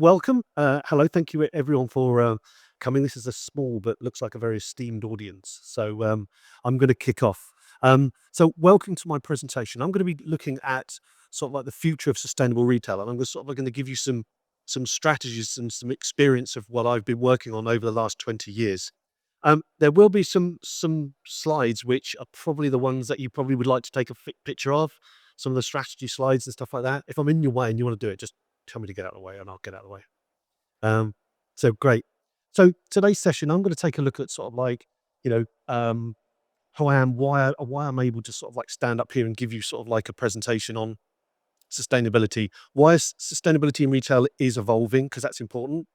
welcome. Hello. Thank you, everyone, for coming. This is a small but looks like a very esteemed audience. So I'm going to kick off. So, welcome to my presentation. I'm going to be looking at sort of like the future of sustainable retail, and I'm sort of going to give you some strategies and some experience of what I've been working on over the last 20 years. There will be some slides which are probably the ones that you probably would like to take a picture of. Some of the strategy slides and stuff like that. If I'm in your way and you want to do it, just tell me to get out of the way and I'll get out of the way. Um, so great. So today's session, I'm going to take a look at sort of like, you know, who I am, why I'm able to sort of like stand up here and give you sort of like a presentation on sustainability, why sustainability in retail is evolving, because that's important.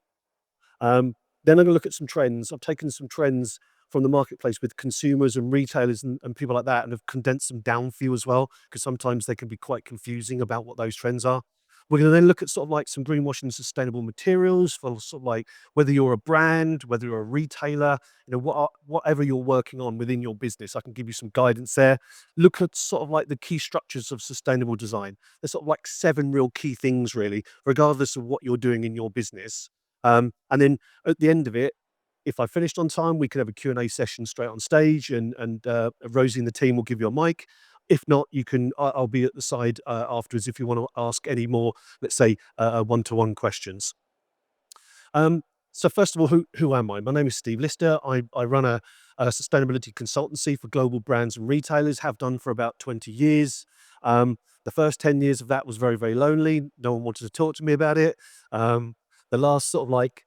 Then I'm going to look at some trends. I've taken some trends from the marketplace with consumers and retailers and people like that, and have condensed them down for you as well, because sometimes they can be quite confusing about what those trends are. We're going to then look at sort of like some greenwashing and sustainable materials for sort of like whether you're a brand, whether you're a retailer, whatever you're working on within your business. I can give you some guidance there. Look at sort of like the key structures of sustainable design. There's sort of like 7 real key things, really, regardless of what you're doing in your business. And then at the end of it, if I finished on time, we could have a Q&A session straight on stage, and Rosie and the team will give you a mic. If not, you can. I'll be at the side afterwards if you want to ask any more, let's say, one-to-one questions. So first of all, who am I? My name is Steve Lister. I run a sustainability consultancy for global brands and retailers. Have done for about 20 years. The first 10 years of that was very, very lonely. No one wanted to talk to me about it. The last sort of like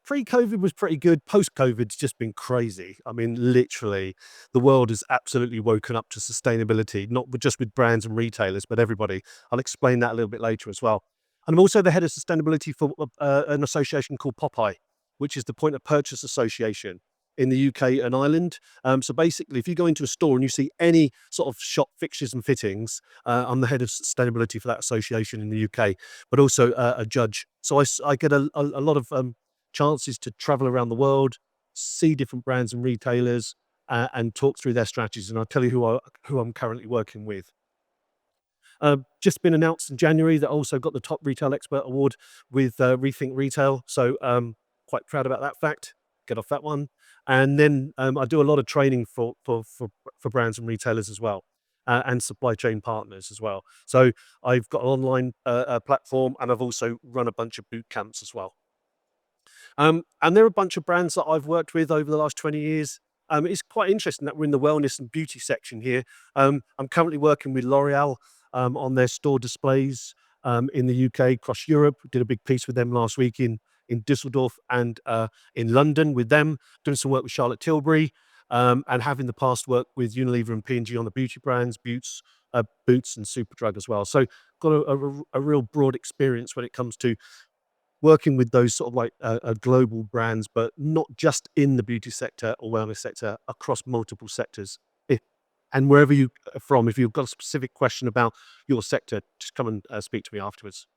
pre-COVID was pretty good. Post-COVID's just been crazy. I mean, literally, the world has absolutely woken up to sustainability, not just with brands and retailers, but everybody. I'll explain that a little bit later as well. And I'm also the head of sustainability for an association called Popeye, which is the Point of Purchase Association in the UK and Ireland. So basically, if you go into a store and you see any sort of shop fixtures and fittings, I'm the head of sustainability for that association in the UK, but also a judge. So I get a lot of chances to travel around the world, see different brands and retailers, and talk through their strategies. And I'll tell you who I'm currently working with. Just been announced in January that I also got the Top Retail Expert Award with Rethink Retail. So quite proud about that fact. Get off that one. And then I do a lot of training for brands and retailers as well. And supply chain partners as well. So I've got an online platform, and I've also run a bunch of boot camps as well. And there are a bunch of brands that I've worked with over the last 20 years. It's quite interesting that we're in the wellness and beauty section here. I'm currently working with L'Oreal on their store displays in the UK, across Europe. Did a big piece with them last week in Düsseldorf and in London with them. Doing some work with Charlotte Tilbury, and have in the past worked with Unilever and P&G on the beauty brands, Boots and Superdrug as well. So got a real broad experience when it comes to working with those sort of like global brands, but not just in the beauty sector or wellness sector, across multiple sectors. And wherever you are from, if you've got a specific question about your sector, just come and speak to me afterwards.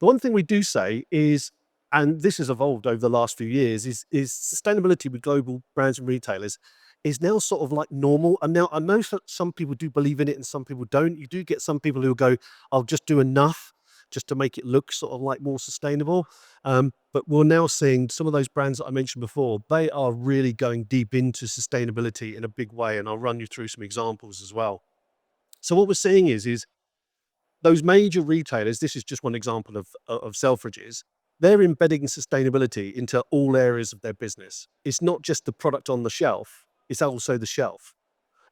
The one thing we do say is, and this has evolved over the last few years, is sustainability with global brands and retailers is now sort of like normal. And now I know some people do believe in it and some people don't. You do get some people who go, "I'll just do enough just to make it look sort of like more sustainable." But we're now seeing some of those brands that I mentioned before, they are really going deep into sustainability in a big way. And I'll run you through some examples as well. So what we're seeing is those major retailers, this is just one example of Selfridges, they're embedding sustainability into all areas of their business. It's not just the product on the shelf, it's also the shelf.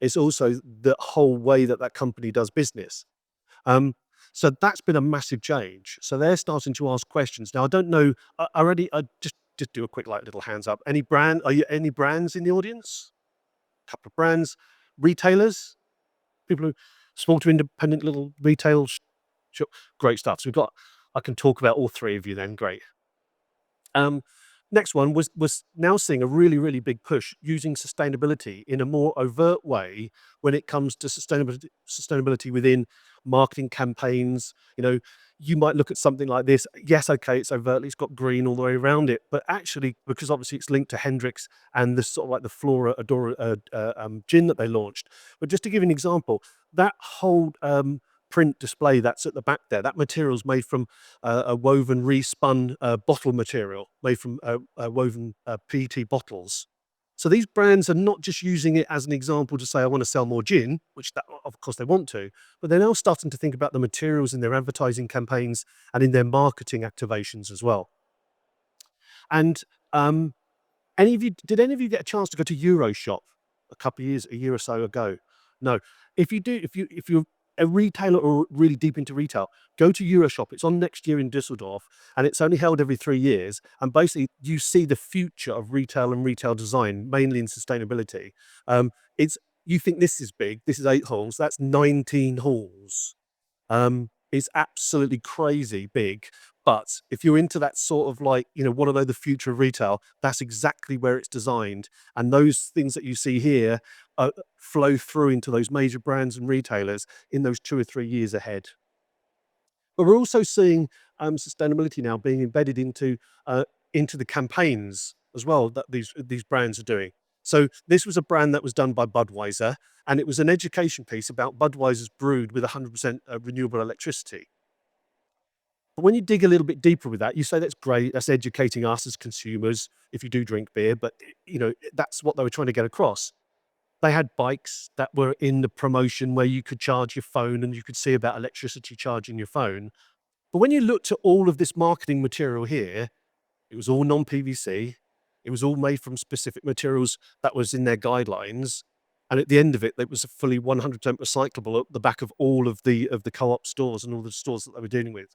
It's also the whole way that that company does business. Um, so that's been a massive change. So they're starting to ask questions. Now, I don't know, I just do a quick like little hands up. Any brands in the audience? A couple of brands, retailers, people who small to independent little retail sure. Great stuff. So I can talk about all 3 of you then. Great. Um, Next one was now seeing a really, really big push using sustainability in a more overt way when it comes to sustainability within marketing campaigns. You might look at something like this. Yes, okay, it's got green all the way around it, but actually, because obviously it's linked to Hendrix and this sort of like the Flora Adora gin that they launched. But just to give you an example, that whole print display that's at the back there, that material's made from a woven respun bottle material, made from woven PET bottles. So these brands are not just using it as an example to say, I want to sell more gin, which of course they want to, but they're now starting to think about the materials in their advertising campaigns and in their marketing activations as well. And did any of you get a chance to go to Euroshop a year or so ago? No. If you do, if you're a retailer or really deep into retail, go to Euroshop. It's on next year in Düsseldorf, and it's only held every 3 years. And basically, you see the future of retail and retail design, mainly in sustainability. It's you think this is big. This is 8 halls. That's 19 halls. Is absolutely crazy big. But if you're into that sort of like, want to know the future of retail, that's exactly where it's designed. And those things that you see here flow through into those major brands and retailers in those 2 or 3 years ahead. But we're also seeing sustainability now being embedded into the campaigns as well that these brands are doing. So this was a brand that was done by Budweiser, and it was an education piece about Budweiser's brewed with 100% renewable electricity. But when you dig a little bit deeper with that, you say that's great. That's educating us as consumers if you do drink beer. But that's what they were trying to get across. They had bikes that were in the promotion where you could charge your phone and you could see about electricity charging your phone. But when you looked at all of this marketing material here, it was all non-PVC. It was all made from specific materials that was in their guidelines. And at the end of it, it was a fully 100% recyclable at the back of all of the co-op stores and all the stores that they were dealing with.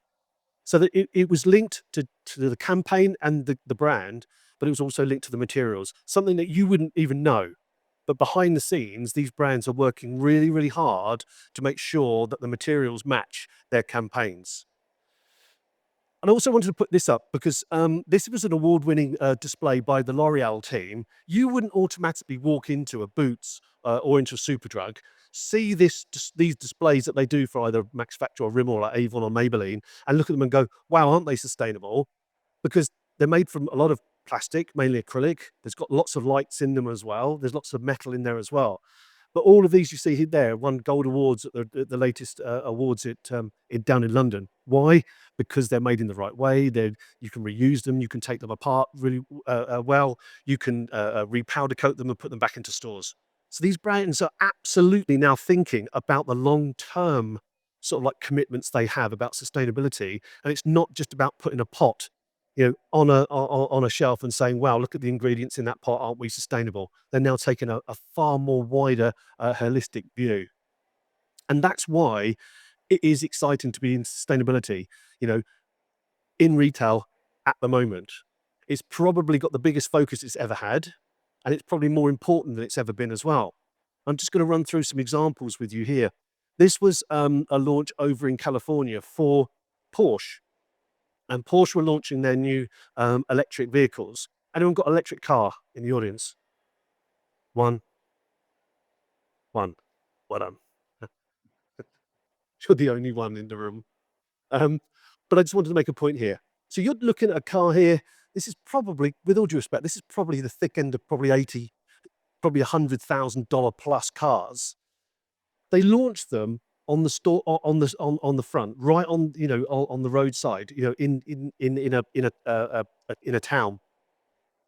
So that it was linked to the campaign and the brand, but it was also linked to the materials, something that you wouldn't even know. But behind the scenes, these brands are working really, really hard to make sure that the materials match their campaigns. And I also wanted to put this up because this was an award-winning display by the L'Oreal team. You wouldn't automatically walk into a Boots or into a Superdrug, see these displays that they do for either Max Factor or Rimmel or Avon or Maybelline, and look at them and go, "Wow, aren't they sustainable?" Because they're made from a lot of plastic, mainly acrylic. There's got lots of lights in them as well. There's lots of metal in there as well. But all of these you see there won gold awards at the latest awards down in London. Why? Because they're made in the right way. You can reuse them. You can take them apart really well. You can repowder coat them and put them back into stores. So these brands are absolutely now thinking about the long term sort of like commitments they have about sustainability, and it's not just about putting a pot on a shelf and saying, "Wow, look at the ingredients in that pot. Aren't we sustainable?" They're now taking a far more wider, holistic view, and that's why it is exciting to be in sustainability. You know, in retail at the moment, it's probably got the biggest focus it's ever had, and it's probably more important than it's ever been as well. I'm just going to run through some examples with you here. This was a launch over in California for Porsche. And Porsche were launching their new electric vehicles. Anyone got an electric car in the audience? One, one. Well done. You're the only one in the room. Um, but I just wanted to make a point here. So you're looking at a car here. This is probably, with all due respect, this is probably the thick end of probably 80, probably $100,000 plus cars. They launched them on the store on the front, right on on the roadside, in a town.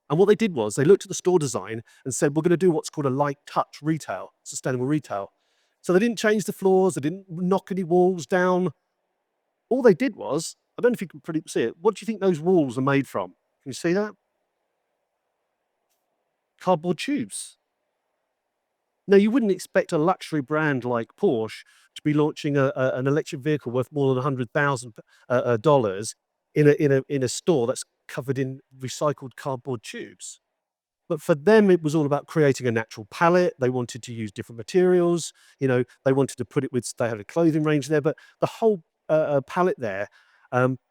And what they did was they looked at the store design and said, we're going to do what's called a light touch retail, sustainable retail. So they didn't change the floors, they didn't knock any walls down. All they did was, I don't know if you can see it. What do you think those walls are made from? Can you see that? Cardboard tubes. Now, you wouldn't expect a luxury brand like Porsche to be launching an electric vehicle worth more than $100,000 in a store that's covered in recycled cardboard tubes. But for them, it was all about creating a natural palette. They wanted to use different materials. They wanted to put it with, they had a clothing range there, but the whole palette there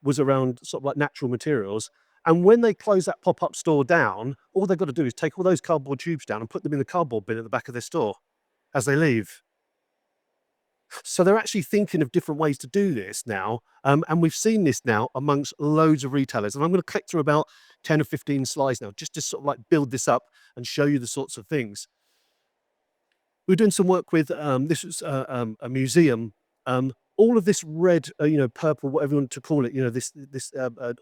was around sort of like natural materials. And when they close that pop-up store down, all they've got to do is take all those cardboard tubes down and put them in the cardboard bin at the back of their store as they leave. So they're actually thinking of different ways to do this now. And we've seen this now amongst loads of retailers. And I'm going to click through about 10 or 15 slides now, just to sort of like build this up and show you the sorts of things. We're doing some work with, this was a museum all of this red, purple, whatever you want to call it,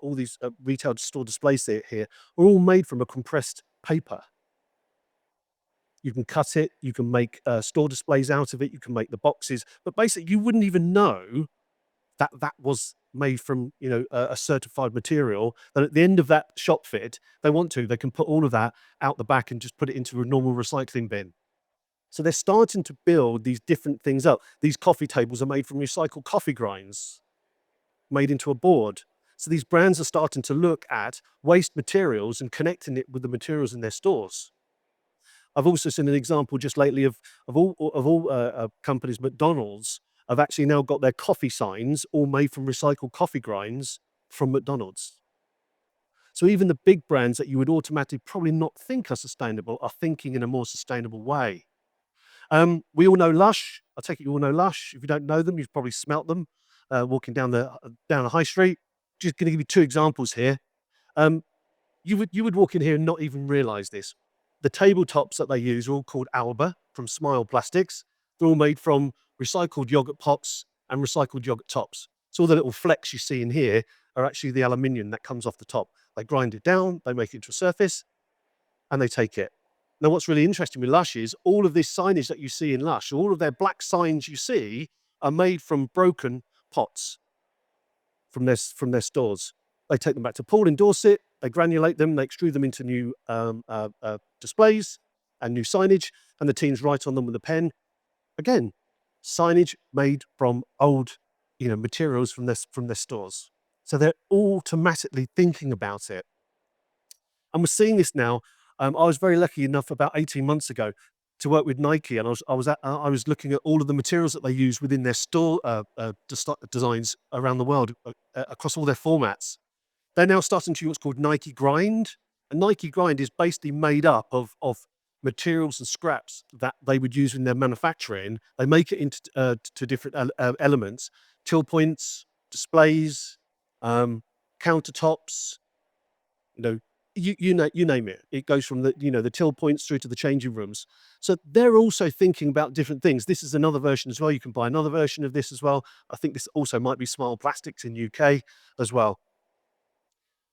all these retail store displays here are all made from a compressed paper. You can cut it, you can make store displays out of it, you can make the boxes, but basically you wouldn't even know that that was made from a certified material. And at the end of that shop fit, they can put all of that out the back and just put it into a normal recycling bin. So they're starting to build these different things up. These coffee tables are made from recycled coffee grinds, made into a board. So these brands are starting to look at waste materials and connecting it with the materials in their stores. I've also seen an example just lately of all companies. McDonald's have actually now got their coffee signs all made from recycled coffee grinds from McDonald's. So even the big brands that you would automatically probably not think are sustainable are thinking in a more sustainable way. We all know Lush. I take it you all know Lush. If you don't know them, you've probably smelt them walking down the high street. Just going to give you two examples here. Um, you would walk in here and not even realize this. The tabletops that they use are all called Alba from Smile Plastics. They're all made from recycled yogurt pots and recycled yogurt tops. So all the little flecks you see in here are actually the aluminium that comes off the top. They grind it down, they make it into a surface, and they take it. Now, what's really interesting with Lush is all of this signage that you see in Lush, all of their black signs you see are made from broken pots from their stores. They take them back to Paul in Dorset, they granulate them, they extrude them into new displays and new signage, and the teams write on them with a pen. Again, signage made from old, materials from their stores. So they're automatically thinking about it. And we're seeing this now. I was very lucky enough about 18 months ago to work with Nike, and I was looking at all of the materials that they use within their store designs around the world across all their formats. They're now starting to use what's called Nike Grind, and Nike Grind is basically made up of materials and scraps that they would use in their manufacturing. They make it into to different elements: till points, displays, countertops, you know, you name it. It goes from the till points through to the changing rooms. So they're also thinking about different things. This is another version as well. You can buy another version of this as well. I think this also might be Smile Plastics in UK as well.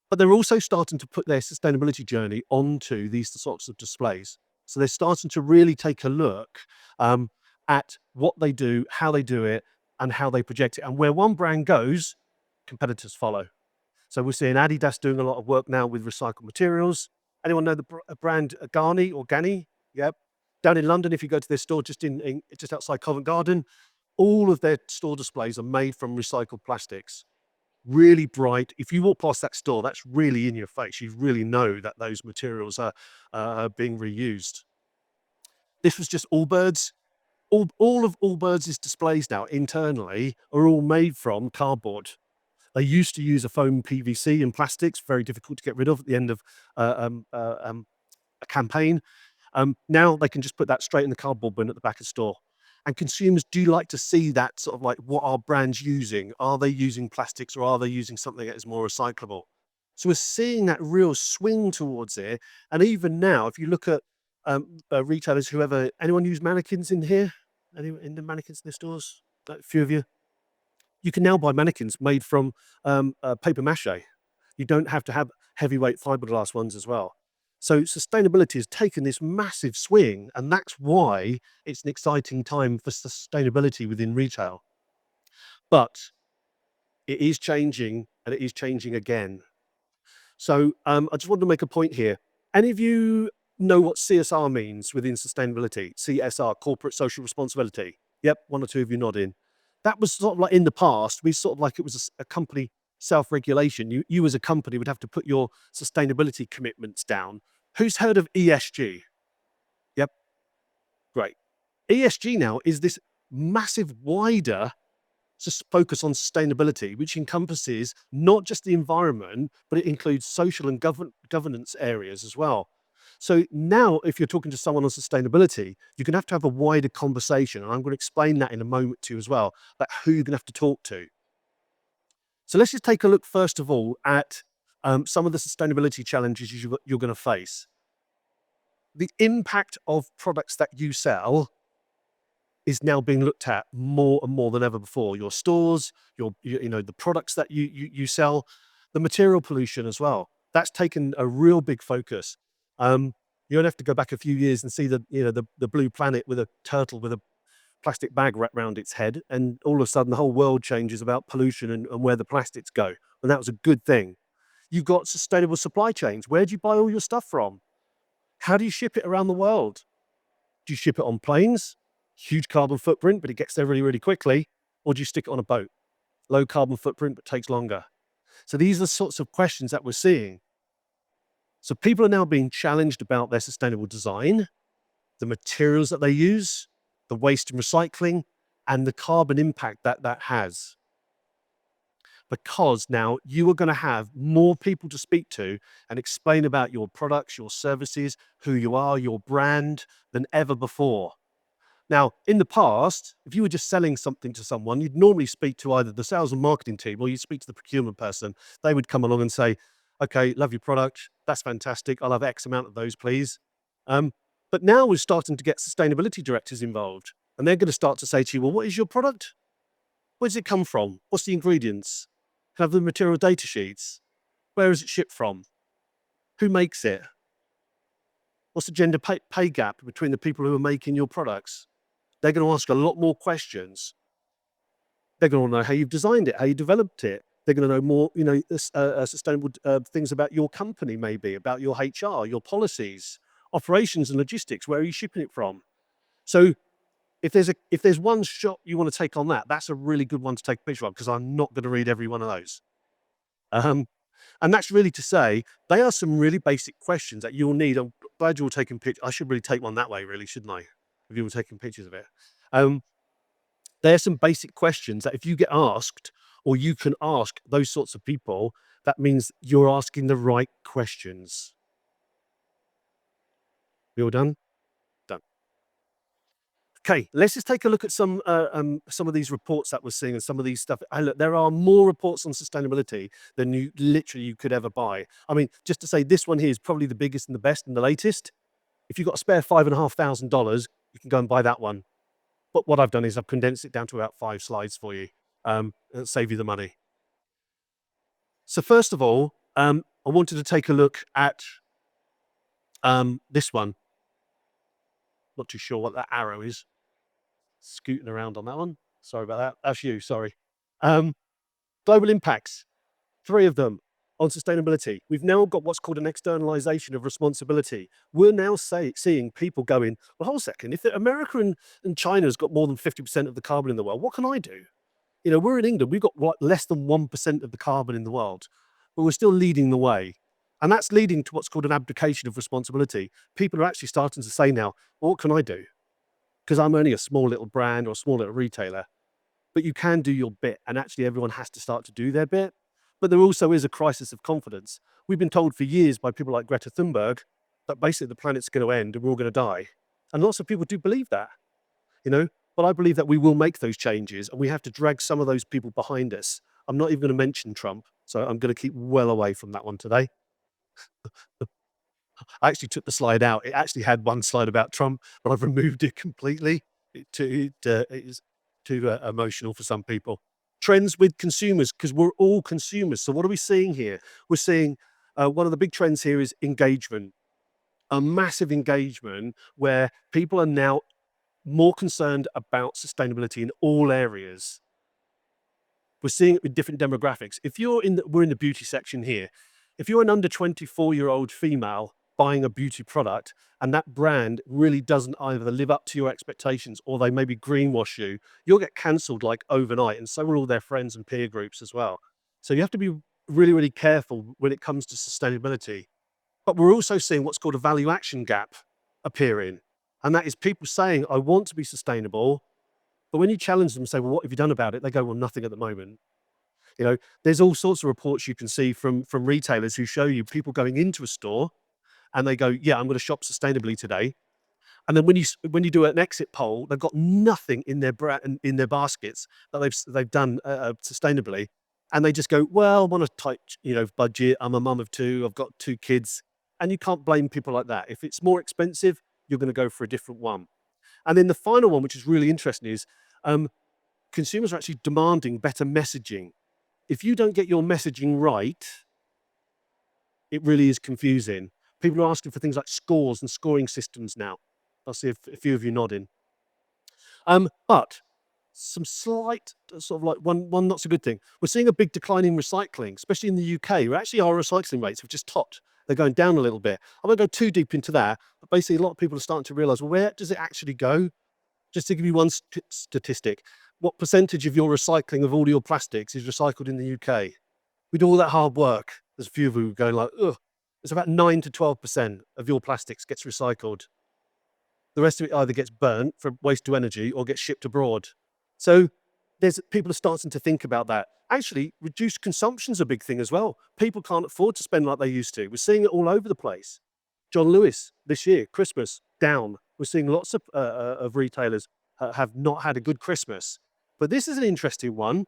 But they're also starting to put their sustainability journey onto these sorts of displays. So they're starting to really take a look at what they do, how they do it, and how they project it. And where one brand goes, competitors follow. So we're seeing Adidas doing a lot of work now with recycled materials. Anyone know the brand Garni or Gani? Yep. Down in London, if you go to their store just outside Covent Garden, all of their store displays are made from recycled plastics. Really bright. If you walk past that store, that's really in your face. You really know that those materials are being reused. This was just Allbirds. All of Allbirds' displays now internally are all made from cardboard. They used to use a foam PVC and plastics, very difficult to get rid of at the end of a campaign. Now they can just put that straight in the cardboard bin at the back of the store. And consumers do like to see that sort of like, what are brands using? Are they using plastics or are they using something that is more recyclable? So we're seeing that real swing towards it. And even now, if you look at retailers, anyone use mannequins in here? Anyone in the mannequins in the stores? A few of you. You can now buy mannequins made from paper mache. You don't have to have heavyweight fiberglass ones as well. So sustainability has taken this massive swing, and that's why it's an exciting time for sustainability within retail. But it is changing, and it is changing again. So I just wanted to make a point here. Any of you know what CSR means within sustainability? CSR, corporate social responsibility. Yep, one or two of you nodding. That was sort of like in the past, we sort of like it was a company self-regulation. You as a company would have to put your sustainability commitments down. Who's heard of ESG? Yep, great. ESG now is this massive wider focus on sustainability, which encompasses not just the environment, but it includes social and governance areas as well. So now, if you're talking to someone on sustainability, you're going to have a wider conversation. And I'm going to explain that in a moment to you as well, about who you're going to have to talk to. So let's just take a look, first of all, at some of the sustainability challenges you're going to face. The impact of products that you sell is now being looked at more and more than ever before. Your stores, the products that you sell, the material pollution as well. That's taken a real big focus. Um, you only have to go back a few years and see the blue planet with a turtle with a plastic bag wrapped around its head, and all of a sudden the whole world changes about pollution and where the plastics go. And that was a good thing. You've got sustainable supply chains. Where do you buy all your stuff from? How do you ship it around the world? Do you ship it on planes? Huge carbon footprint, but it gets there really, really quickly. Or do you stick it on a boat? Low carbon footprint, but takes longer. So these are the sorts of questions that we're seeing. So people are now being challenged about their sustainable design, the materials that they use, the waste and recycling, and the carbon impact that that has. Because now you are going to have more people to speak to and explain about your products, your services, who you are, your brand than ever before. Now, in the past, if you were just selling something to someone, you'd normally speak to either the sales and marketing team or you'd speak to the procurement person. They would come along and say, okay, love your product. That's fantastic. I'll have X amount of those, please. Um, but now we're starting to get sustainability directors involved, and they're going to start to say to you, well, what is your product? Where does it come from? What's the ingredients? Can I have the material data sheets? Where is it shipped from? Who makes it? What's the gender pay gap between the people who are making your products? They're going to ask a lot more questions. They're going to know how you've designed it, how you developed it. They're going to know more, sustainable things about your company, maybe about your HR, your policies, operations and logistics. Where are you shipping it from? So if there's one shot you want to take on that, that's a really good one to take a picture of, because I'm not going to read every one of those. Um, and that's really to say they are some really basic questions that you'll need. I'm glad you're all taking pictures. I should really take one that way, really, shouldn't I? If you were taking pictures of it. Um, there are some basic questions that if you get asked, or you can ask those sorts of people, that means you're asking the right questions. We all done? Done. Okay, let's just take a look at some of these reports that we're seeing and some of these stuff. And look, there are more reports on sustainability than you could ever buy. I mean, just to say, this one here is probably the biggest and the best and the latest. If you've got a spare $5,500, you can go and buy that one. But what I've done is I've condensed it down to about 5 slides for you, and save you the money. So first of all, I wanted to take a look at this one. Not too sure what that arrow is. Scooting around on that one. Sorry about that. That's you. Sorry. Um, Global impacts. 3 of them on sustainability. We've now got what's called an externalization of responsibility. We're now seeing people going, well, hold a second. If America and China's got more than 50% of the carbon in the world, what can I do? We're in England. We've got less than 1% of the carbon in the world, but we're still leading the way. And that's leading to what's called an abdication of responsibility. People are actually starting to say now, well, what can I do? Because I'm only a small little brand or a small little retailer. But you can do your bit, and actually everyone has to start to do their bit. But there also is a crisis of confidence. We've been told for years by people like Greta Thunberg that basically the planet's going to end and we're all going to die. And lots of people do believe that, you know. But I believe that we will make those changes, and we have to drag some of those people behind us. I'm not even going to mention Trump, so I'm going to keep well away from that one today. I actually took the slide out. It actually had one slide about Trump, but I've removed it completely. It is too emotional for some people. Trends with consumers, because we're all consumers. So what are we seeing here? We're seeing one of the big trends here is engagement, a massive engagement where people are now more concerned about sustainability in all areas. We're seeing it with different demographics. We're in the beauty section here. If you're an under 24-year-old female buying a beauty product and that brand really doesn't either live up to your expectations or they maybe greenwash you, you'll get cancelled like overnight, and so will all their friends and peer groups as well. So you have to be really, really careful when it comes to sustainability. But we're also seeing what's called a value action gap appearing. And that is people saying, I want to be sustainable, but when you challenge them and say, well, what have you done about it? They go, well, nothing at the moment. There's all sorts of reports you can see from retailers who show you people going into a store and they go, yeah, I'm going to shop sustainably today. And then when you do an exit poll, they've got nothing in in their baskets that they've done sustainably, and they just go, well, I'm on a tight budget. I'm a mum of 2. I've got 2 kids, and you can't blame people like that. If it's more expensive, you're going to go for a different one. And then the final one, which is really interesting, is um, consumers are actually demanding better messaging. If you don't get your messaging right, it really is confusing. People are asking for things like scores and scoring systems now. I see a few of you nodding. But some slight sort of like one not so good thing. We're seeing a big decline in recycling, especially in the UK, where actually our recycling rates have just topped. They're going down a little bit. I won't go too deep into that, but basically a lot of people are starting to realize, well, where does it actually go? Just to give you one statistic, what percentage of your recycling of all your plastics is recycled in the UK? We do all that hard work. There's a few of you going like, ugh. It's about 9 to 12% of your plastics gets recycled. The rest of it either gets burnt for waste to energy or gets shipped abroad. So there's people are starting to think about that. Actually, reduced consumption's a big thing as well. People can't afford to spend like they used to. We're seeing it all over the place. John Lewis this year, Christmas down. We're seeing lots of retailers have not had a good Christmas. But this is an interesting one.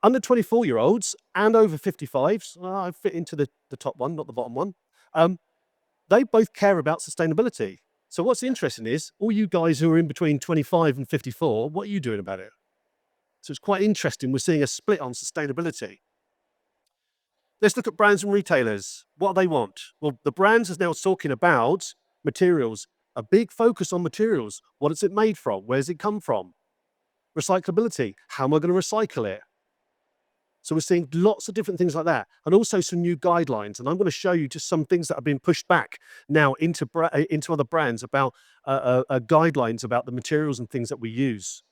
Under 24-year-olds and over 55s, I fit into the top one, not the bottom one. Um, they both care about sustainability. So what's interesting is all you guys who are in between 25 and 54, what are you doing about it? So it's quite interesting. We're seeing a split on sustainability. Let's look at brands and retailers. What do they want? Well, the brands is now talking about materials, a big focus on materials. What is it made from? Where does it come from? Recyclability. How am I going to recycle it? So we're seeing lots of different things like that, and also some new guidelines. And I'm going to show you just some things that have been pushed back now into other brands about guidelines about the materials and things that we use.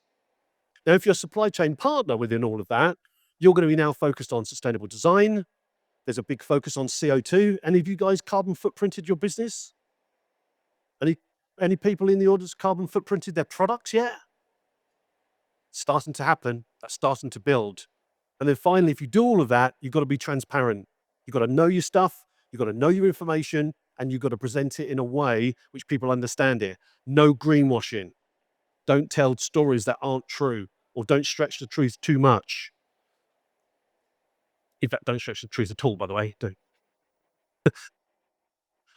Now, if you're a supply chain partner within all of that, you're going to be now focused on sustainable design. There's a big focus on CO2. Any of you guys carbon footprinted your business? Any any people in the audience carbon footprinted their products yet? Starting to happen. That's starting to build. And then finally, if you do all of that, you've got to be transparent. You've got to know your stuff, you've got to know your information, and you've got to present it in a way which people understand it. No greenwashing. Don't tell stories that aren't true, or don't stretch the truth too much. In fact, don't stretch the truth at all, by the way. Don't.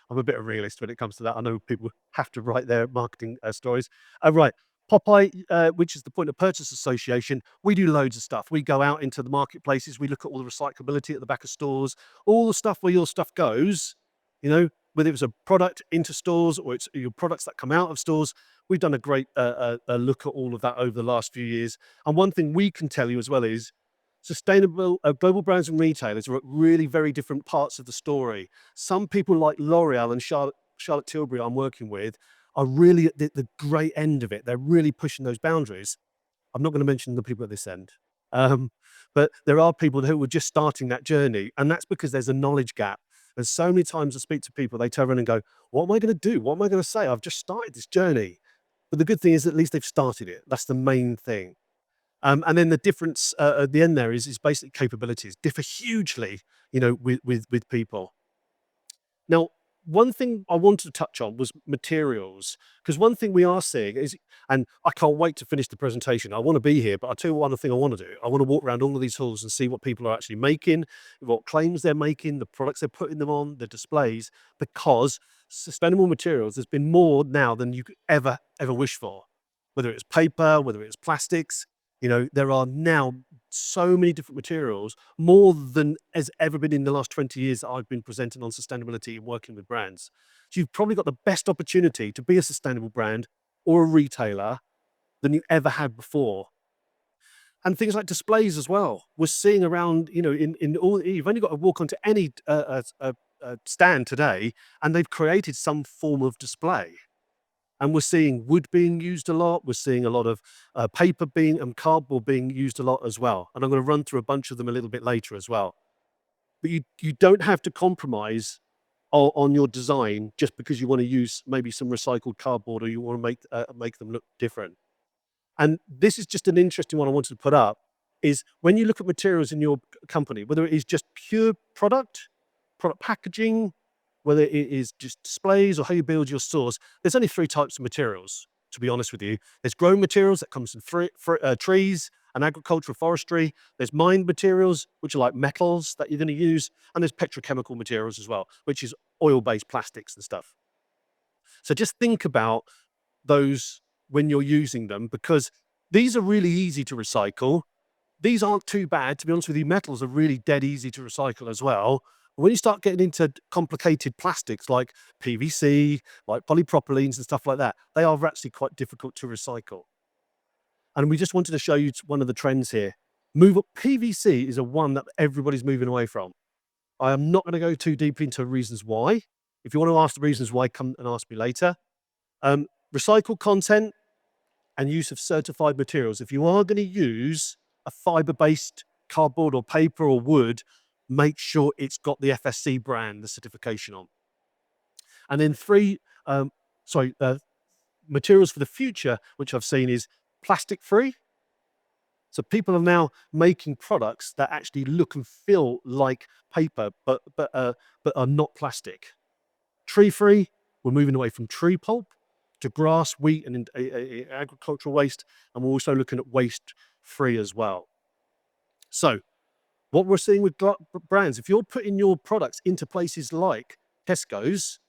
I'm a bit of a realist when it comes to that. I know people have to write their marketing stories. Right. Popeye, which is the Point of Purchase Association, we do loads of stuff. We go out into the marketplaces. We look at all the recyclability at the back of stores, all the stuff where your stuff goes, whether it was a product into stores or it's your products that come out of stores. We've done a great look at all of that over the last few years. And one thing we can tell you as well is sustainable global brands and retailers are at really very different parts of the story. Some people like L'Oreal and Charlotte Tilbury I'm working with are really at the great end of it. They're really pushing those boundaries. I'm not going to mention the people at this end. Um, but there are people who are just starting that journey, and that's because there's a knowledge gap. And so many times I speak to people, they turn around and go, what am I going to do? What am I going to say? I've just started this journey. But the good thing is at least they've started it. That's the main thing. And then the difference at the end there is basically capabilities differ hugely, with people. Now, one thing I wanted to touch on was materials, because one thing we are seeing is, and I can't wait to finish the presentation. I want to be here, but I'll tell you one thing I want to do. I want to walk around all of these halls and see what people are actually making, what claims they're making, the products they're putting them on, the displays, because sustainable materials, there's been more now than you could ever wish for. Whether it's paper, whether it's plastics, there are now so many different materials, more than has ever been in the last 20 years that I've been presenting on sustainability and working with brands. So you've probably got the best opportunity to be a sustainable brand or a retailer than you ever had before. And things like displays as well. We're seeing around, in all, you've only got to walk onto any stand today, and they've created some form of display. And we're seeing wood being used a lot. We're seeing a lot of paper and cardboard being used a lot as well. And I'm going to run through a bunch of them a little bit later as well. But you don't have to compromise on your design just because you want to use maybe some recycled cardboard or you want to make them look different. And this is just an interesting one I wanted to put up, is when you look at materials in your company, whether it is just pure product packaging, whether it is just displays or how you build your stores, there's only three types of materials, to be honest with you. There's grown materials that comes from trees and agricultural forestry. There's mined materials, which are like metals that you're going to use. And there's petrochemical materials as well, which is oil-based plastics and stuff. So just think about those when you're using them, because these are really easy to recycle. These aren't too bad. To be honest with you, metals are really dead easy to recycle as well. When you start getting into complicated plastics like PVC, like polypropylenes and stuff like that, they are actually quite difficult to recycle. And we just wanted to show you one of the trends here. Move up PVC is a one that everybody's moving away from. I am not going to go too deep into reasons why. If you want to ask the reasons why, come and ask me later. Um, Recycled content and use of certified materials. If you are going to use a fiber-based cardboard or paper or wood, make sure it's got the FSC brand, the certification on. And then um, sorry, materials for the future, which I've seen is plastic-free. So people are now making products that actually look and feel like paper, but are not plastic. Tree-free, we're moving away from tree pulp to grass, wheat, and agricultural waste, and we're also looking at waste-free as well. So what we're seeing with brands, if you're putting your products into places like Tesco's,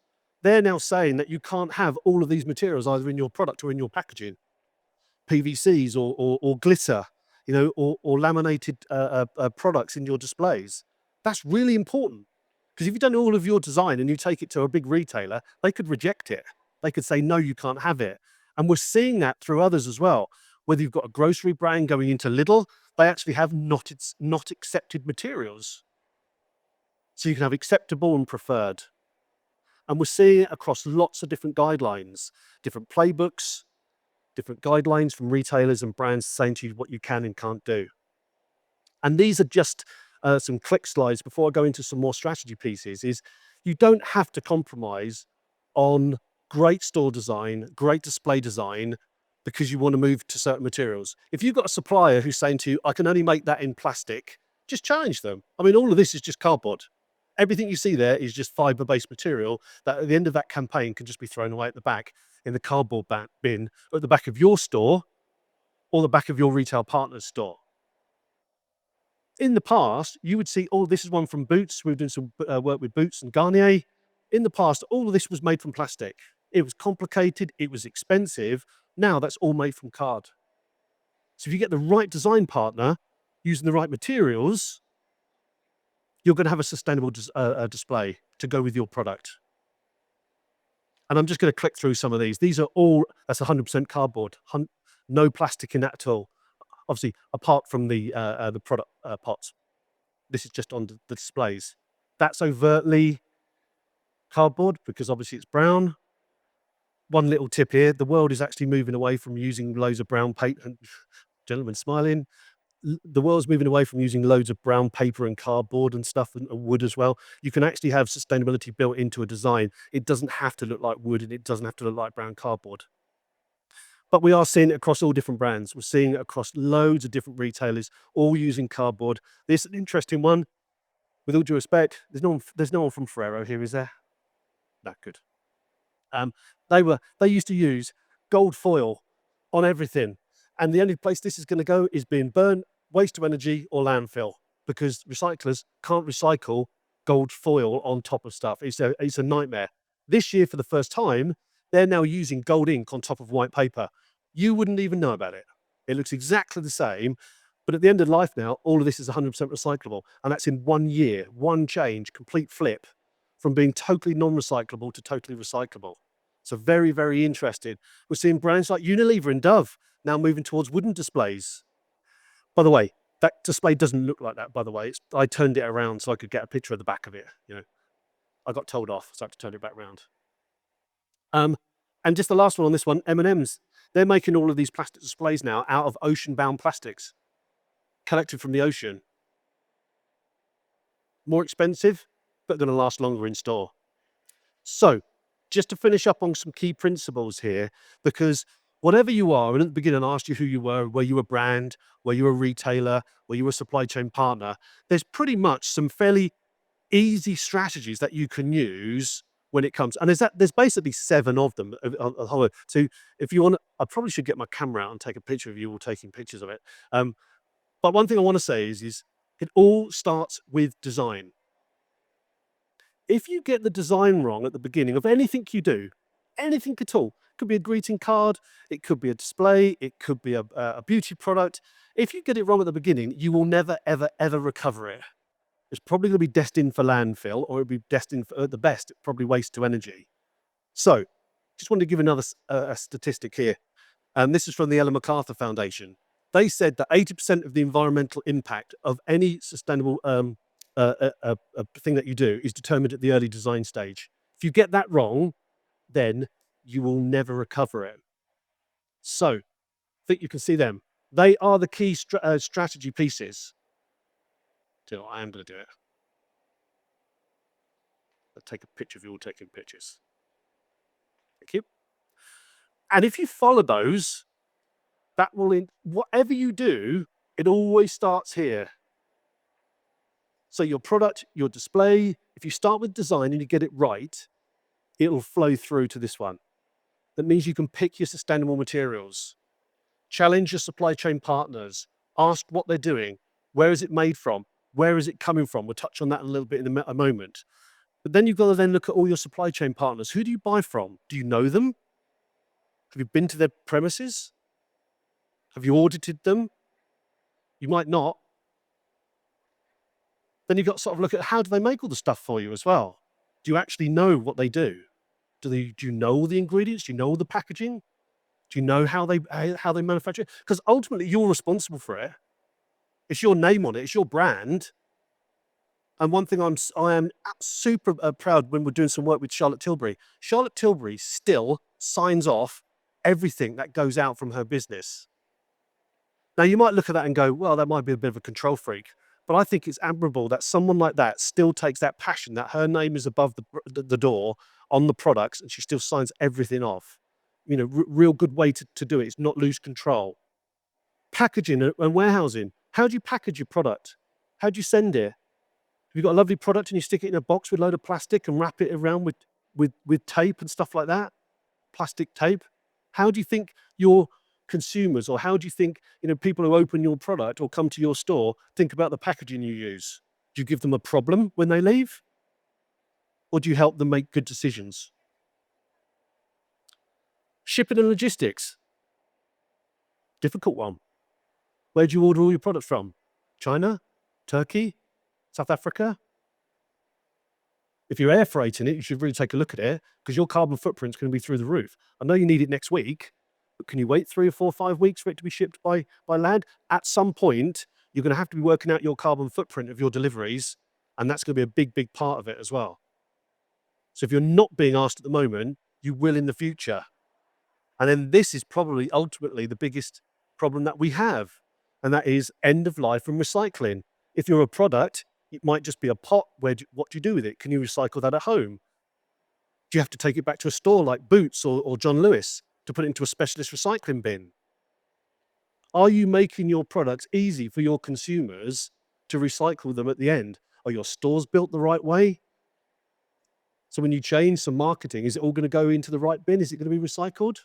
they're now saying that you can't have all of these materials either in your product or in your packaging. PVCs or glitter, or laminated products in your displays. That's really important, because if you've done all of your design and you take it to a big retailer, they could reject it. They could say, no, you can't have it. And we're seeing that through others as well. Whether you've got a grocery brand going into Lidl, they actually have not accepted materials. So you can have acceptable and preferred. And we're seeing it across lots of different guidelines, different playbooks, different guidelines from retailers and brands saying to you what you can and can't do. And these are just some click slides before I go into some more strategy pieces. Is you don't have to compromise on great store design, great display design, because you want to move to certain materials. If you've got a supplier who's saying to you, I can only make that in plastic, just challenge them. I mean, all of this is just cardboard. Everything you see there is just fiber-based material that at the end of that campaign can just be thrown away at the back in the cardboard bin or at the back of your store or the back of your retail partner's store. In the past, you would see, oh, this is one from Boots. We've done some work with Boots and Garnier. In the past, all of this was made from plastic. It was complicated. It was expensive. Now that's all made from card. So if you get the right design partner using the right materials, you're going to have a sustainable display to go with your product. And I'm just going to click through some of these. These are all, that's 100% cardboard, no plastic in that at all. Obviously, apart from the product pots. This is just on the displays. That's overtly cardboard because obviously it's brown. One little tip here, the world is actually moving away from using loads of brown paper. Gentlemen smiling. The world's moving away from using loads of brown paper and cardboard and stuff and wood as well. You can actually have sustainability built into a design. It doesn't have to look like wood and it doesn't have to look like brown cardboard. But we are seeing it across all different brands. We're seeing it across loads of different retailers, all using cardboard. This is an interesting one. With all due respect, there's no one from Ferrero here, is there? No, good. Um, they used to use gold foil on everything, and the only place this is going to go is being burnt, waste of energy, or landfill, because recyclers can't recycle gold foil on top of stuff. It's a nightmare. This year, for the first time, they're now using gold ink on top of white paper. You wouldn't even know about it. It looks exactly the same, but at the end of life now, all of this is 100% recyclable, and that's in 1 year, one change, complete flip from being totally non-recyclable to totally recyclable. So very, very interesting. We're seeing brands like Unilever and Dove now moving towards wooden displays. By the way, that display doesn't look like that, by the way. I turned it around so I could get a picture of the back of it. I got told off, so I had to turn it back around. And just the last one on this one, M&M's. They're making all of these plastic displays now out of ocean-bound plastics, collected from the ocean. More expensive, but going to last longer in store. So, just to finish up on some key principles here, because whatever you are, and at the beginning I asked you who you were you a brand, were you a retailer, were you a supply chain partner, there's pretty much some fairly easy strategies that you can use when it comes, and there's basically 7 of them. So if you want, I probably should get my camera out and take a picture of you all taking pictures of it. But one thing I want to say is it all starts with design. If you get the design wrong at the beginning of anything you do, anything at all, Could be a greeting card, it could be a display, it could be a beauty product. If you get it wrong at the beginning, you will never, ever, ever recover it. It's probably going to be destined for landfill, or it'll be destined for, at the best, probably waste to energy. So, just wanted to give another a statistic here. And this is from the Ellen MacArthur Foundation. They said that 80% of the environmental impact of any sustainable thing that you do is determined at the early design stage. If you get that wrong, then you will never recover it. So, I think you can see them. They are the key strategy pieces. Do you know what? I am going to do it. I'll take a picture of you all taking pictures. Thank you. And if you follow those, that will, whatever you do, it always starts here. So your product, your display, if you start with design and you get it right, it'll flow through to this one. That means you can pick your sustainable materials, challenge your supply chain partners, ask what they're doing, where is it made from, where is it coming from? We'll touch on that a little bit in a moment. But then you've got to then look at all your supply chain partners. Who do you buy from? Do you know them? Have you been to their premises? Have you audited them? You might not. Then you've got to sort of look at how do they make all the stuff for you as well? Do you actually know what they do? Do you know all the ingredients? Do you know all the packaging? Do you know how they manufacture it? Because ultimately you're responsible for it. It's your name on it. It's your brand. And one thing I am super proud when we're doing some work with Charlotte Tilbury. Charlotte Tilbury still signs off everything that goes out from her business. Now you might look at that and go, well, that might be a bit of a control freak. But I think it's admirable that someone like that still takes that passion, that her name is above the door on the products, and she still signs everything off. You know, real good way to do it. It's not lose control. Packaging and warehousing. How do you package your product? How do you send it? Have you got a lovely product and you stick it in a box with a load of plastic and wrap it around with tape and stuff like that? Plastic tape. How do you think your consumers, or how do you think, people who open your product or come to your store think about the packaging you use? Do you give them a problem when they leave? Or do you help them make good decisions? Shipping and logistics. Difficult one. Where do you order all your products from? China? Turkey? South Africa? If you're air freighting it, you should really take a look at it, because your carbon footprint's going to be through the roof. I know you need it next week, but can you wait 3 or 4 or 5 weeks for it to be shipped by land? At some point, you're going to have to be working out your carbon footprint of your deliveries, and that's going to be a big, big part of it as well. So if you're not being asked at the moment, you will in the future. And then this is probably ultimately the biggest problem that we have, and that is end of life and recycling. If you're a product, it might just be a pot. What do you do with it? Can you recycle that at home? Do you have to take it back to a store like Boots or John Lewis to put it into a specialist recycling bin? Are you making your products easy for your consumers to recycle them at the end? Are your stores built the right way? So when you change some marketing, is it all going to go into the right bin? Is it going to be recycled?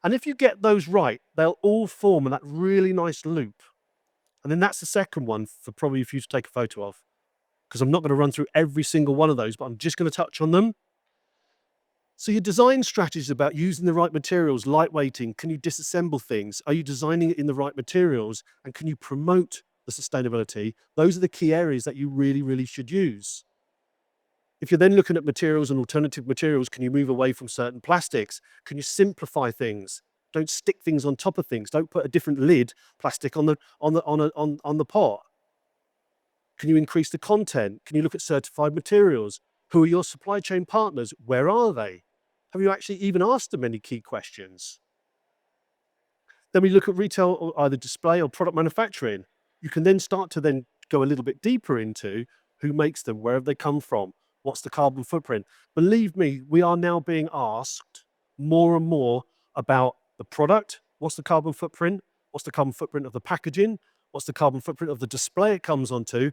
And if you get those right, they'll all form that really nice loop. And then that's the second one for probably for you to take a photo of, because I'm not going to run through every single one of those, but I'm just going to touch on them. So your design strategy is about using the right materials, lightweighting. Can you disassemble things? Are you designing it in the right materials? And can you promote the sustainability? Those are the key areas that you really, really should use. If you're then looking at materials and alternative materials, can you move away from certain plastics? Can you simplify things? Don't stick things on top of things. Don't put a different lid plastic on the pot. Can you increase the content? Can you look at certified materials? Who are your supply chain partners? Where are they? Have you actually even asked them any key questions? Then we look at retail, or either display or product manufacturing. You can then start to then go a little bit deeper into who makes them, where have they come from, what's the carbon footprint. Believe me, we are now being asked more and more about the product. What's the carbon footprint? What's the carbon footprint of the packaging? What's the carbon footprint of the display it comes onto?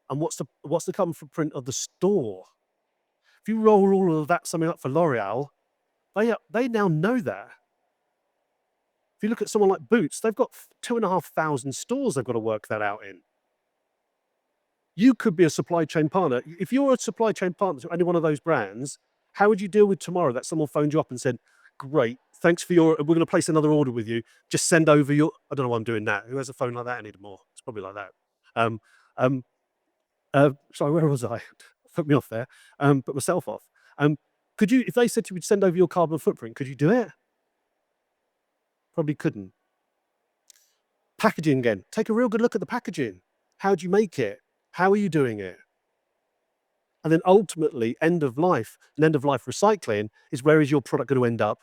And what's the carbon footprint of the store? If you roll all of that summing up for L'Oreal, they now know that. If you look at someone like Boots, they've got 2,500 stores they've got to work that out in. You could be a supply chain partner. If you're a supply chain partner to any one of those brands, How would you deal with tomorrow that someone phoned you up and said, "Great, thanks for your. We're going to place another order with you. Just send over your." I don't know why I'm doing that. Who has a phone like that anymore? It's probably like that. Um, um, Sorry, where was I? Put me off there. Put myself off. Could you, if they said to you, send over your carbon footprint, could you do it? Probably couldn't. Packaging again. Take a real good look at the packaging. How do you make it? How are you doing it? And then ultimately, end of life and end of life recycling is, where is your product going to end up?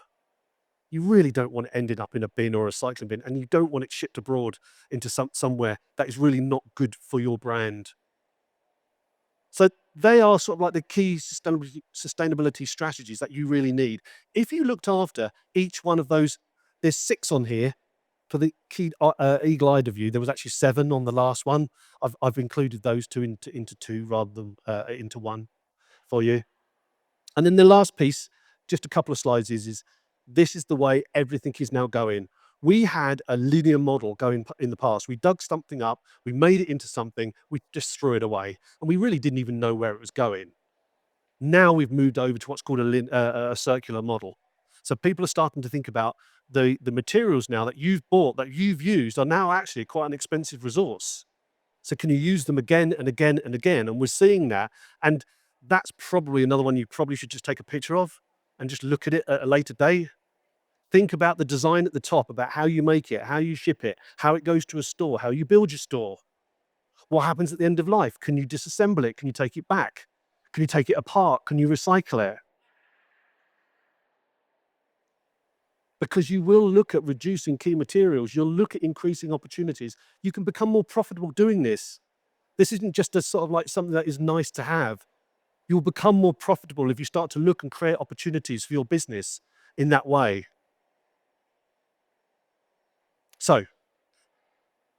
You really don't want it ending up in a bin or a recycling bin, and you don't want it shipped abroad into somewhere that is really not good for your brand. So they are sort of like the key sustainability strategies that you really need. If you looked after each one of those, there's 6 on here for the key eagle-eyed of you. There was actually 7 on the last one. I've included those 2 into 2 rather than into 1 for you. And then the last piece, just a couple of slides, is this is the way everything is now going. We had a linear model going in the past. We dug something up, we made it into something, we just threw it away, and we really didn't even know where it was going. Now we've moved over to what's called a circular model. So people are starting to think about the materials now that you've bought, that you've used, are now actually quite an expensive resource. So can you use them again and again and again? And we're seeing that. And that's probably another one you probably should just take a picture of and just look at it at a later day. Think about the design at the top, about how you make it, how you ship it, how it goes to a store, how you build your store. What happens at the end of life? Can you disassemble it? Can you take it back? Can you take it apart? Can you recycle it? Because you will look at reducing key materials. You'll look at increasing opportunities. You can become more profitable doing this. This isn't just a sort of like something that is nice to have. You'll become more profitable if you start to look and create opportunities for your business in that way. So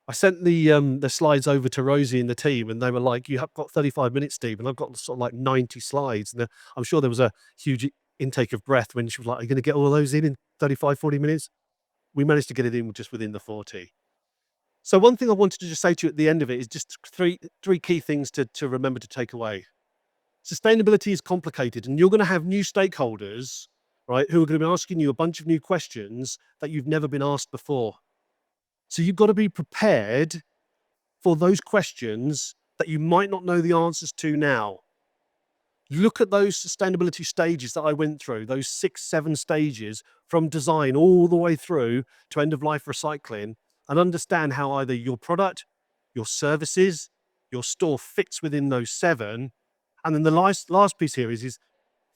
I sent the slides over to Rosie and the team, and they were like, "You have got 35 minutes, Steve," and I've got sort of like 90 slides. And I'm sure there was a huge intake of breath when she was like, "Are you going to get all of those in 35, 40 minutes?" We managed to get it in just within the 40. So one thing I wanted to just say to you at the end of it is just three key things to remember to take away. Sustainability is complicated, and you're going to have new stakeholders, right, who are going to be asking you a bunch of new questions that you've never been asked before. So you've got to be prepared for those questions that you might not know the answers to now. Look at those sustainability stages that I went through, those 6, 7 stages from design all the way through to end of life recycling, and understand how either your product, your services, your store fits within those 7. And then the last piece here is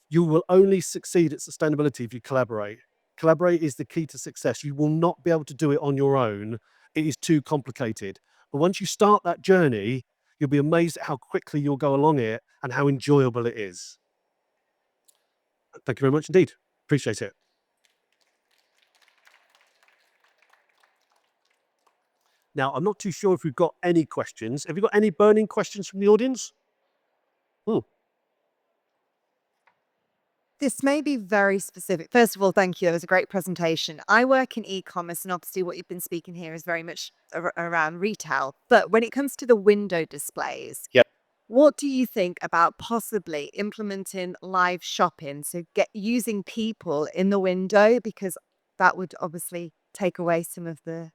you will only succeed at sustainability if you collaborate. Collaborate is the key to success. You will not be able to do it on your own. It is too complicated. But once you start that journey, you'll be amazed at how quickly you'll go along it and how enjoyable it is. Thank you very much indeed. Appreciate it. Now, I'm not too sure if we've got any questions. Have you got any burning questions from the audience? Hmm. This may be very specific. First of all, thank you. It was a great presentation. I work in e-commerce, and obviously what you've been speaking here is very much around retail. But when it comes to the window displays, Yeah. what do you think about possibly implementing live shopping? So get using people in the window, because that would obviously take away some of the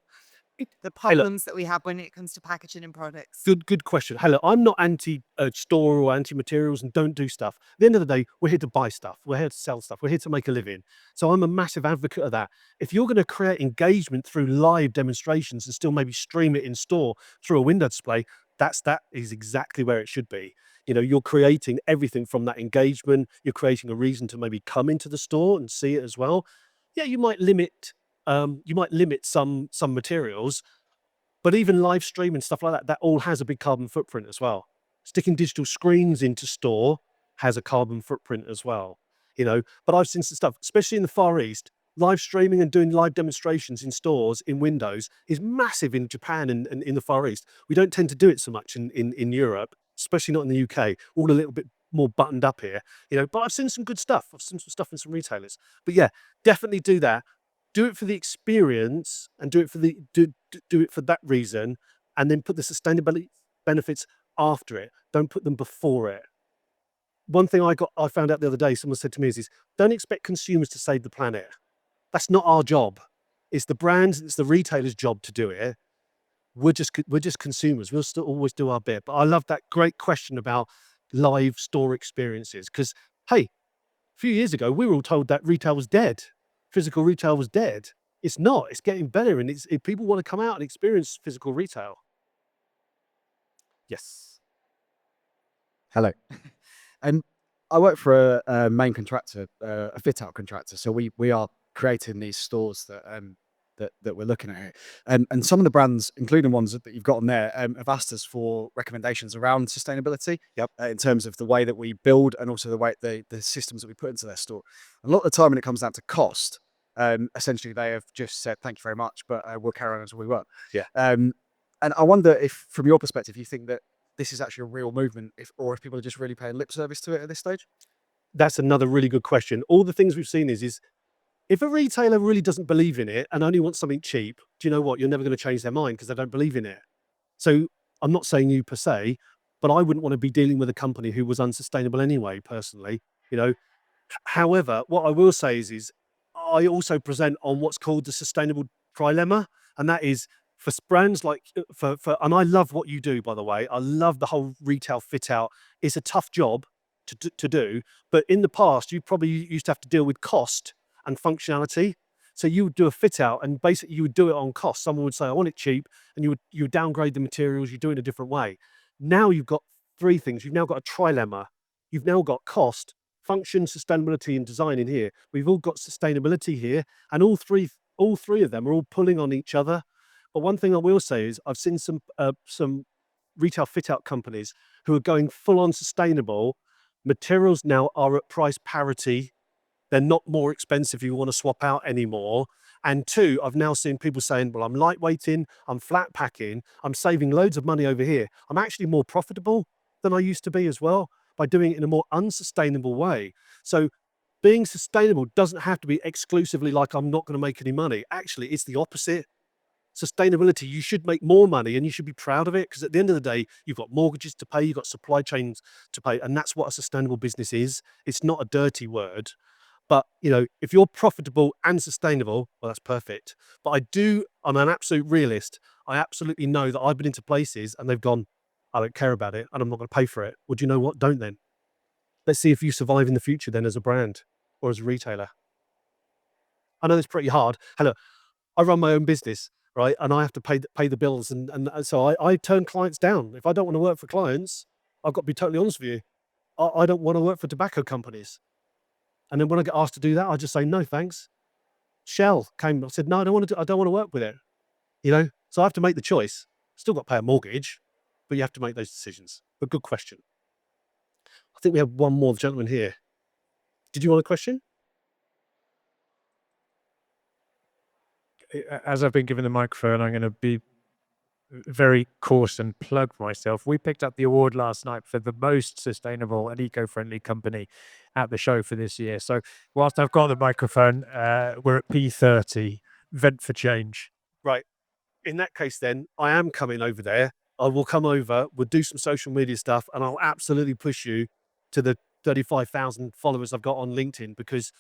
Hey, look, problems that we have when it comes to packaging and products. good question. Hey, look, I'm not anti store or anti materials and don't do stuff. At the end of the day, we're here to buy stuff. We're here to sell stuff. We're here to make a living. So I'm a massive advocate of that. If you're going to create engagement through live demonstrations and still maybe stream it in store through a window display, that is exactly where it should be. You know, you're creating everything from that engagement. You're creating a reason to maybe come into the store and see it as well. Yeah, you might limit some materials, but even live stream and stuff like that, that all has a big carbon footprint as well. Sticking digital screens into store has a carbon footprint as well, you know. But I've seen some stuff, especially in the Far East, live streaming and doing live demonstrations in stores, in windows, is massive in Japan and in the Far East. We don't tend to do it so much in Europe, especially not in the UK. All a little bit more buttoned up here, you know. But I've seen some good stuff. I've seen some stuff in some retailers. But yeah, definitely do that. Do it for the experience and do it for that reason, and then put the sustainability benefits after it. Don't put them before it. one thing I found out the other day, someone said to me is, don't expect consumers to save the planet. That's not our job. It's the brands, it's the retailer's job to do it. We're just consumers. We'll still always do our bit. But I love that great question about live store experiences because, hey, a few years ago we were all told that retail was dead, physical retail was dead. It's not. It's getting better, and if people want to come out and experience physical retail. Yes. Hello. And I work for a main contractor, a fit out contractor. So we are creating these stores that we're looking at here. And some of the brands, including ones that you've got on there, have asked us for recommendations around sustainability. Yep. In terms of the way that we build and also the way the systems that we put into their store. A lot of the time when it comes down to cost, essentially they have just said thank you very much, but we'll carry on as we were. Yeah. And I wonder if, from your perspective, you think that this is actually a real movement, or if people are just really paying lip service to it at this stage? That's another really good question. All the things we've seen is if a retailer really doesn't believe in it and only wants something cheap, do you know what? You're never going to change their mind because they don't believe in it. So I'm not saying you per se, but I wouldn't want to be dealing with a company who was unsustainable anyway, personally. You know, however, what I will say is I also present on what's called the sustainable trilemma, and that is for brands like and I love what you do, by the way. I love the whole retail fit out. It's a tough job to do, but in the past, you probably used to have to deal with cost and functionality. So you would do a fit out, and basically you would do it on cost. Someone would say, "I want it cheap," and you would downgrade the materials. You do it in a different way. Now you've got three things. You've now got a trilemma. You've now got cost, function, sustainability, and design in here. We've all got sustainability here, and all three of them are all pulling on each other. But one thing I will say is I've seen some retail fit out companies who are going full on sustainable. Materials now are at price parity. They're not more expensive if you want to swap out anymore. And two, I've now seen people saying, well, I'm lightweighting, I'm flat packing, I'm saving loads of money over here. I'm actually more profitable than I used to be as well by doing it in a more unsustainable way. So being sustainable doesn't have to be exclusively like I'm not going to make any money. Actually, it's the opposite. Sustainability, you should make more money and you should be proud of it because at the end of the day, you've got mortgages to pay, you've got supply chains to pay, and that's what a sustainable business is. It's not a dirty word. But, if you're profitable and sustainable, well, that's perfect. But I'm an absolute realist. I absolutely know that I've been into places and they've gone, I don't care about it and I'm not going to pay for it. Well, do you know what? Don't then. Let's see if you survive in the future then as a brand or as a retailer. I know it's pretty hard. Hey, look, I run my own business, right? And I have to pay the bills. And so I turn clients down. If I don't want to work for clients, I've got to be totally honest with you. I don't want to work for tobacco companies. And then when I get asked to do that, I just say, no, thanks. Shell came, I said, no, I don't want to work with it. So I have to make the choice. Still got to pay a mortgage, but you have to make those decisions. But good question. I think we have one more gentleman here. Did you want a question? As I've been given the microphone, I'm going to be very coarse and plug myself. We picked up the award last night for the most sustainable and eco-friendly company at the show for this year. So whilst I've got the microphone, we're at P30, Vent for Change. Right. In that case, then, I am coming over there. I will come over, we'll do some social media stuff, and I'll absolutely push you to the 35,000 followers I've got on LinkedIn because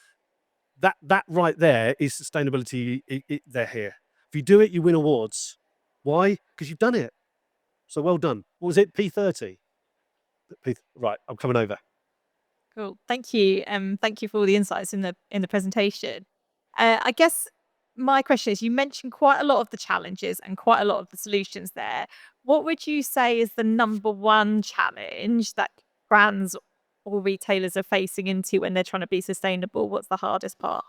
that right there is sustainability. They're here. If you do it, you win awards. Why? Because you've done it. So well done. What was it? P30? Right, I'm coming over. Cool. Thank you. Thank you for all the insights in the presentation. I guess my question is, you mentioned quite a lot of the challenges and quite a lot of the solutions there. What would you say is the number one challenge that brands or retailers are facing into when they're trying to be sustainable? What's the hardest part?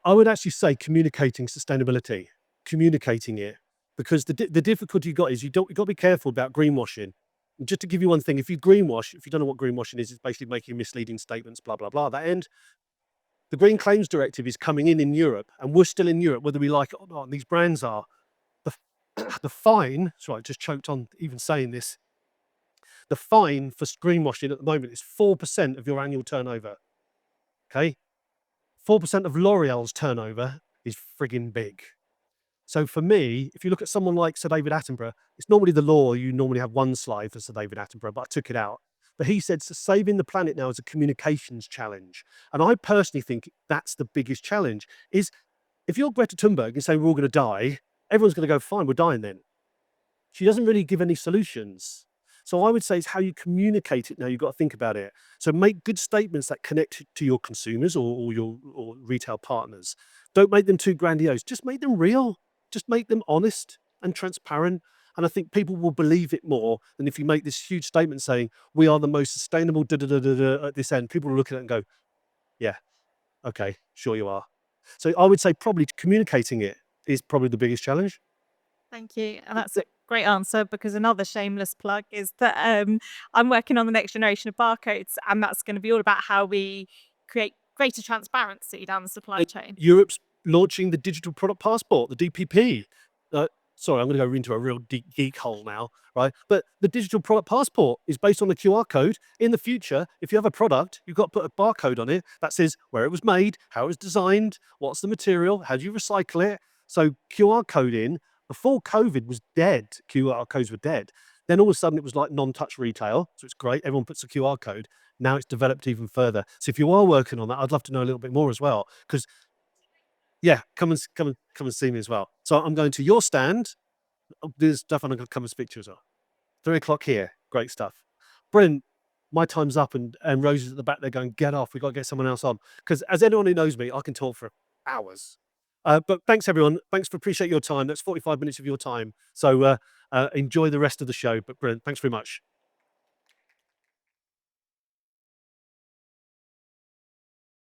I would actually say communicating sustainability, communicating it, because the difficulty you got is you've got to be careful about greenwashing. Just to give you one thing, if you greenwash, if you don't know what greenwashing is, it's basically making misleading statements, blah, blah, blah. That end, the Green Claims Directive is coming in Europe, and we're still in Europe, whether we like it or not, and these brands are. The fine, sorry, I just choked on even saying this. The fine for greenwashing at the moment is 4% of your annual turnover. Okay? 4% of L'Oreal's turnover is frigging big. So for me, if you look at someone like Sir David Attenborough, it's normally the law. You normally have one slide for Sir David Attenborough, but I took it out. But he said saving the planet now is a communications challenge. And I personally think that's the biggest challenge is if you're Greta Thunberg and say we're all going to die, everyone's going to go, fine, we're dying then. She doesn't really give any solutions. So I would say it's how you communicate it now. You've got to think about it. So make good statements that connect to your consumers or your retail partners. Don't make them too grandiose. Just make them real. Just make them honest and transparent. And I think people will believe it more than if you make this huge statement saying we are the most sustainable at this end. People will look at it and go, yeah, okay, sure you are. So I would say probably communicating it is probably the biggest challenge. Thank you. And that's a great answer because another shameless plug is that I'm working on the next generation of barcodes, and that's going to be all about how we create greater transparency down the supply chain. Europe's launching the digital product passport, the DPP. Sorry, I'm going to go into a real deep geek hole now, right? But the digital product passport is based on the QR code. In the future, if you have a product, you've got to put a barcode on it that says where it was made, how it was designed, what's the material, how do you recycle it. So QR coding, before COVID was dead, QR codes were dead. Then all of a sudden it was like non-touch retail. So it's great. Everyone puts a QR code. Now it's developed even further. So if you are working on that, I'd love to know a little bit more as well. Because yeah, come and see me as well. So I'm going to your stand. There's stuff I'm going to come and speak to you as well. 3:00 here. Great stuff. Brilliant. My time's up, and Rose is at the back there going, get off. We've got to get someone else on. Because as anyone who knows me, I can talk for hours. But thanks, everyone. Thanks for appreciate your time. That's 45 minutes of your time. So enjoy the rest of the show. But brilliant. Thanks very much.